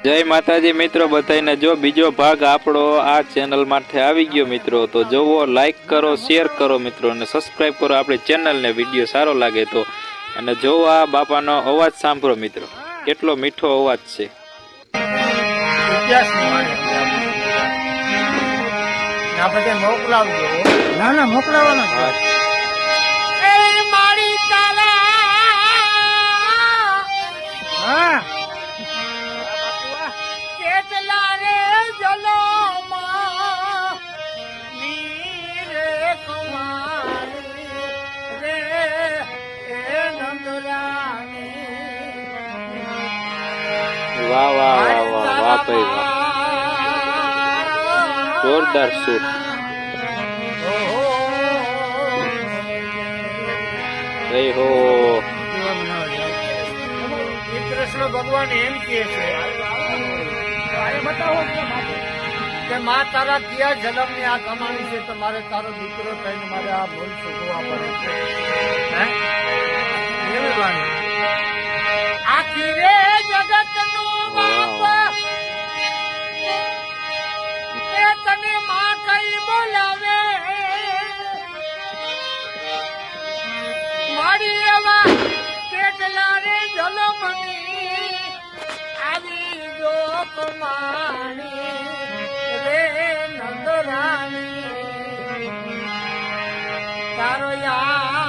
જય માતાજી મિત્રો બધાને જો બીજો ભાગ આપણો આ ચેનલ માટે આવી ગયો મિત્રો તો જોવો લાઈક કરો શેર કરો મિત્રો અને સબસ્ક્રાઇબ કરો આપણી ચેનલને વિડીયો સારો લાગે તો અને જોવો આ બાપાનો અવાજ સાંભળો મિત્રો કેટલો મીઠો અવાજ છે મોકલાવાનો વાહ વાહ વાહ વાહ વાહ ભાઈ વાહ જોરદાર શૂટ જય હો કૃષ્ણ ભગવાન એમ કે છે કે માં તારા ક્યાં જન્મ ની આ કમાણી છે તો મારે તારો દીકરો થઈને મારે આ ભૂલ શોધવા પડે છે આખી રે જગત નું બાપ એ તને માં કઈ બોલાવે મારી એવા કેટલા રે જલમની આવી જો કમાણી રે નંદરાણી તારો યાર